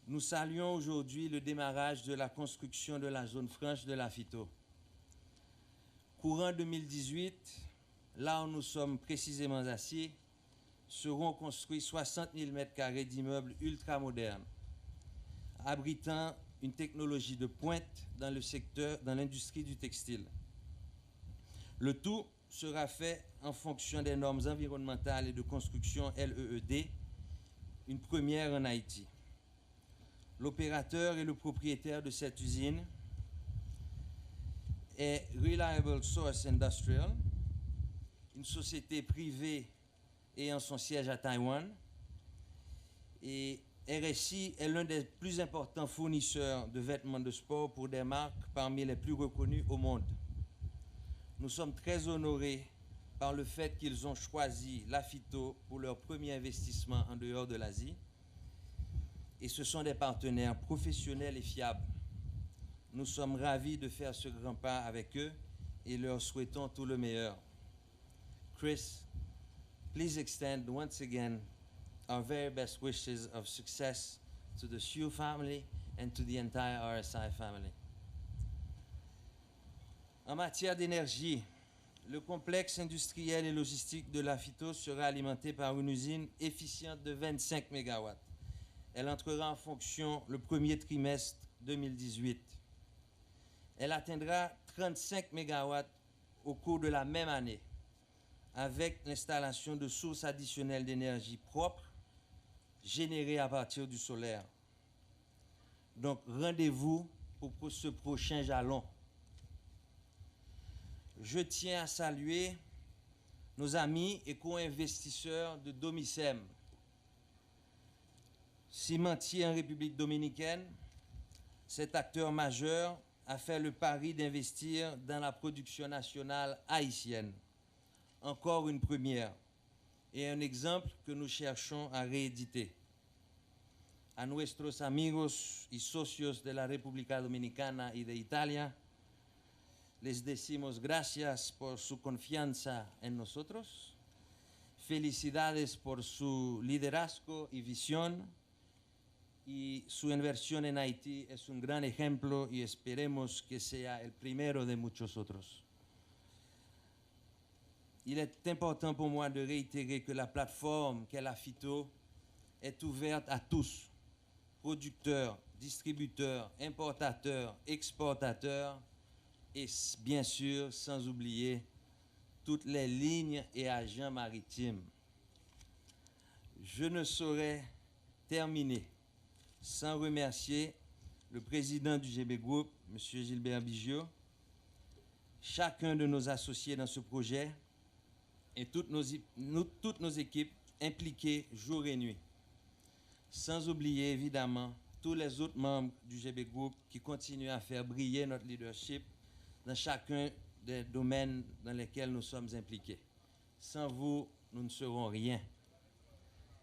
Nous saluons aujourd'hui le démarrage de la construction de la zone franche de Lafito. Courant 2018, là où nous sommes précisément assis, seront construits 60 000 m² d'immeubles ultramodernes, abritant une technologie de pointe dans le secteur, dans l'industrie du textile. Le tout sera fait en fonction des normes environnementales et de construction LEED, une première en Haïti. L'opérateur et le propriétaire de cette usine est Reliable Source Industrial, une société privée ayant son siège à Taïwan. Et RSI est l'un des plus importants fournisseurs de vêtements de sport pour des marques parmi les plus reconnues au monde. Nous sommes très honorés par le fait qu'ils ont choisi Lafito pour leur premier investissement en dehors de l'Asie. Et ce sont des partenaires professionnels et fiables. Nous sommes ravis de faire ce grand pas avec eux et leur souhaitons tout le meilleur. Chris, please extend once again our very best wishes of success to the Xu family and to the entire RSI family. En matière d'énergie, le complexe industriel et logistique de Lafito sera alimenté par une usine efficiente de 25 MW. Elle entrera en fonction le premier trimestre 2018. Elle atteindra 35 MW au cours de la même année, avec l'installation de sources additionnelles d'énergie propre générées à partir du solaire. Donc, rendez-vous pour ce prochain jalon. Je tiens à saluer nos amis et co-investisseurs de Domicem, cimentier en République dominicaine. Cet acteur majeur a fait le pari d'investir dans la production nationale haïtienne. Encore une première et un exemple que nous cherchons à rééditer. A nuestros amigos y socios de la República Dominicana y de Italia, les decimos gracias por su confianza en nosotros. Felicidades por su liderazgo y visión. Y su inversión en Haití es un gran ejemplo y esperemos que sea el primero de muchos otros. Il est important pour moi de réitérer que la plateforme qu'est Lafito est ouverte à tous, producteurs, distributeurs, importateurs, exportateurs et bien sûr, sans oublier, toutes les lignes et agents maritimes. Je ne saurais terminer sans remercier le président du GB Group, M. Gilbert Biggio, chacun de nos associés dans ce projet et toutes nos équipes impliquées jour et nuit. Sans oublier évidemment tous les autres membres du GB Group qui continuent à faire briller notre leadership dans chacun des domaines dans lesquels nous sommes impliqués. Sans vous, nous ne serons rien.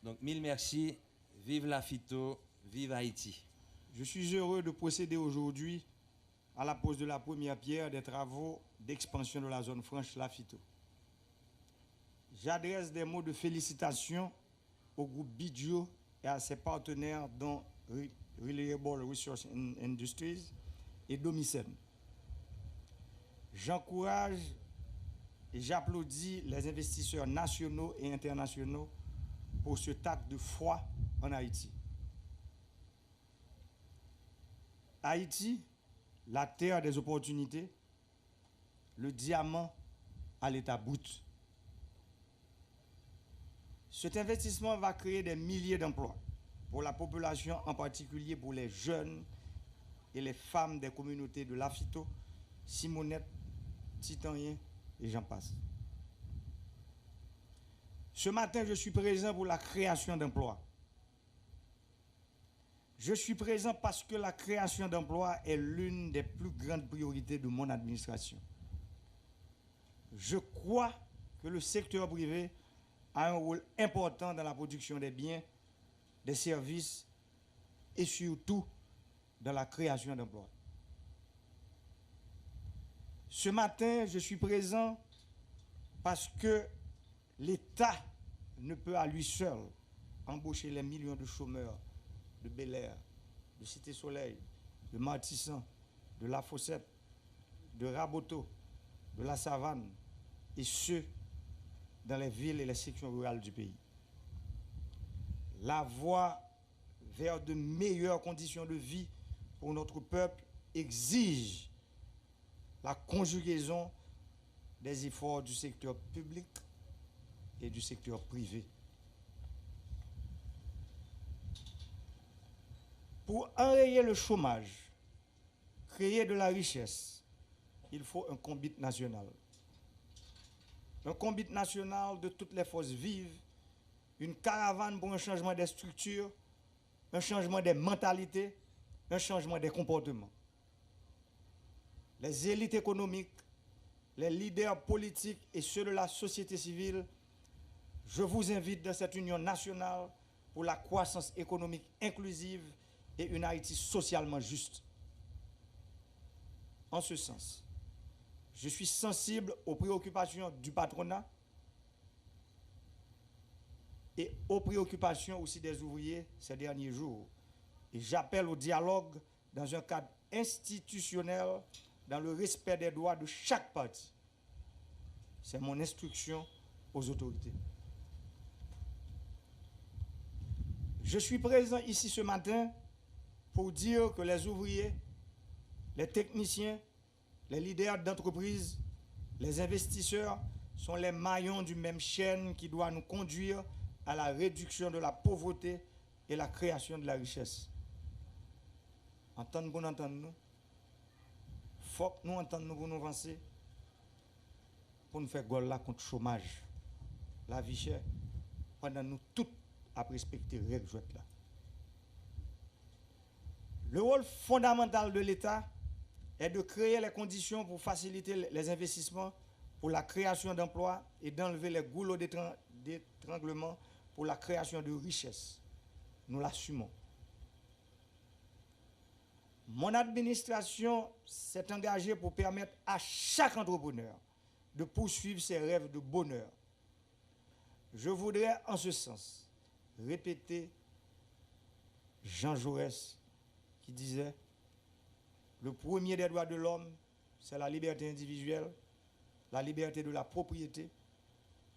Donc, mille merci. Vive Lafito. Vive Haïti. Je suis heureux de procéder aujourd'hui à la pose de la première pierre des travaux d'expansion de la zone franche Lafito. J'adresse des mots de félicitations au groupe Biggio et à ses partenaires dont Reliable Resource Industries et Domicem. J'encourage et j'applaudis les investisseurs nationaux et internationaux pour ce acte de foi en Haïti. Haïti, la terre des opportunités, le diamant à l'état brut. Cet investissement va créer des milliers d'emplois pour la population, en particulier pour les jeunes et les femmes des communautés de Lafito, Simonette, Titanien et j'en passe. Ce matin, je suis présent pour la création d'emplois. Je suis présent parce que la création d'emplois est l'une des plus grandes priorités de mon administration. Je crois que le secteur privé a un rôle important dans la production des biens, des services et surtout dans la création d'emplois. Ce matin, je suis présent parce que l'État ne peut à lui seul embaucher les millions de chômeurs de Bel Air, de Cité Soleil, de Martissan, de La Fossette, de Raboteau, de La Savane, et ceux dans les villes et les sections rurales du pays. La voie vers de meilleures conditions de vie pour notre peuple exige la conjugaison des efforts du secteur public et du secteur privé. Pour enrayer le chômage, créer de la richesse, il faut un combat national. Un combat national de toutes les forces vives, une caravane pour un changement des structures, un changement des mentalités, un changement des comportements. Les élites économiques, les leaders politiques et ceux de la société civile, je vous invite dans cette union nationale pour la croissance économique inclusive et une Haïti socialement juste. En ce sens, je suis sensible aux préoccupations du patronat et aux préoccupations aussi des ouvriers ces derniers jours. Et j'appelle au dialogue dans un cadre institutionnel, dans le respect des droits de chaque partie. C'est mon instruction aux autorités. Je suis présent ici ce matin pour dire que les ouvriers, les techniciens, les leaders d'entreprise, les investisseurs sont les maillons d'une même chaîne qui doit nous conduire à la réduction de la pauvreté et la création de la richesse. Entendre pour nous entendre nous, faut que nous entendions pour nous avancer, pour nous faire goal là contre le chômage, la vie chère, pendant nous tous à respecter les règles là. Le rôle fondamental de l'État est de créer les conditions pour faciliter les investissements, pour la création d'emplois et d'enlever les goulots d'étranglement pour la création de richesses. Nous l'assumons. Mon administration s'est engagée pour permettre à chaque entrepreneur de poursuivre ses rêves de bonheur. Je voudrais en ce sens répéter Jean Jaurès qui disait: le premier des droits de l'homme, c'est la liberté individuelle, la liberté de la propriété,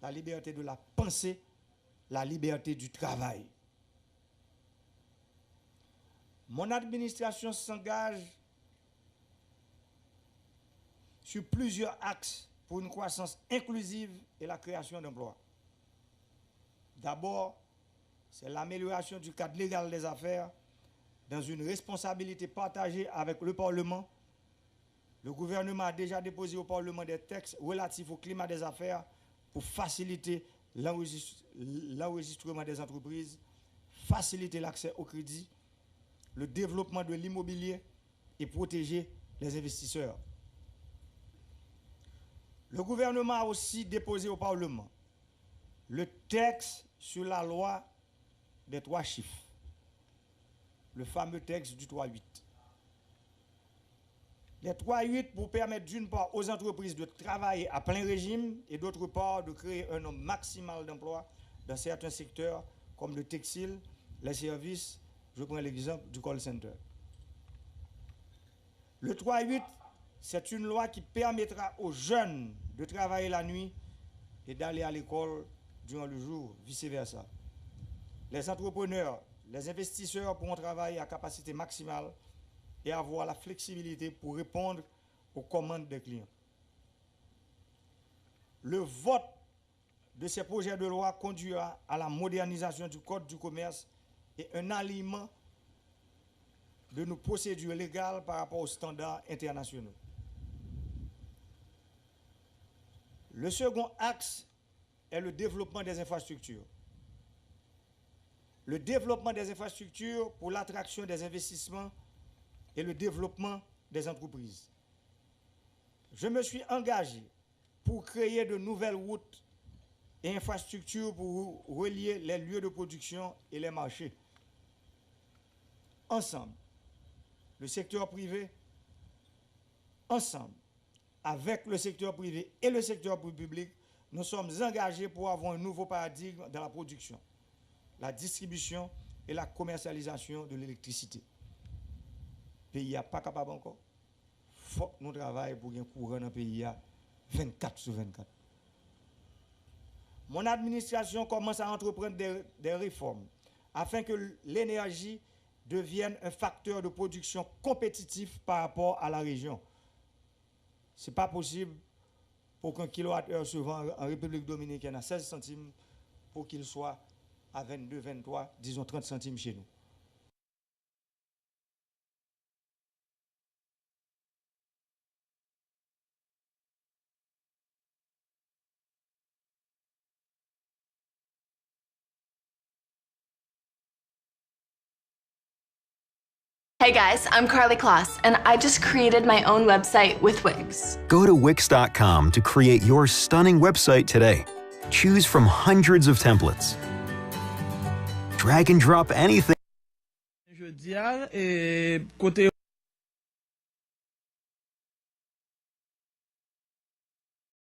la liberté de la pensée, la liberté du travail. Mon administration s'engage sur plusieurs axes pour une croissance inclusive et la création d'emplois. D'abord, c'est l'amélioration du cadre légal des affaires dans une responsabilité partagée avec le Parlement. Le gouvernement a déjà déposé au Parlement des textes relatifs au climat des affaires pour faciliter l'enregistrement des entreprises, faciliter l'accès au crédit, le développement de l'immobilier et protéger les investisseurs. Le gouvernement a aussi déposé au Parlement le texte sur la loi des 3 chiffres, le fameux texte du 3-8. Les 3-8 pour permettre d'une part aux entreprises de travailler à plein régime et d'autre part de créer un nombre maximal d'emplois dans certains secteurs comme le textile, les services. Je prends l'exemple du call center. Le 3-8, c'est une loi qui permettra aux jeunes de travailler la nuit et d'aller à l'école durant le jour, vice-versa. Les entrepreneurs, les investisseurs pourront travailler à capacité maximale et avoir la flexibilité pour répondre aux commandes des clients. Le vote de ces projets de loi conduira à la modernisation du Code du commerce et un alignement de nos procédures légales par rapport aux standards internationaux. Le second axe est le développement des infrastructures. Le développement des infrastructures pour l'attraction des investissements et le développement des entreprises. Je me suis engagé pour créer de nouvelles routes et infrastructures pour relier les lieux de production et les marchés. Ensemble, le secteur privé, ensemble, avec le secteur privé et le secteur public, nous sommes engagés pour avoir un nouveau paradigme dans la production, la distribution et la commercialisation de l'électricité. pays n'est pas capable encore. Il faut que nous travaillions pour un courant dans le pays 24 sur 24. Mon administration commence à entreprendre des réformes afin que l'énergie devienne un facteur de production compétitif par rapport à la région. Ce n'est pas possible pour qu'un kilowattheure se vende en République dominicaine à 16 centimes pour qu'il soit à 22, 23, disons 30 centimes chez nous. Hey guys, I'm Carly Kloss, and I just created my own website with Wix. Go to Wix.com to create your stunning website today. Choose from hundreds of templates. Drag and drop anything. Je dis, côté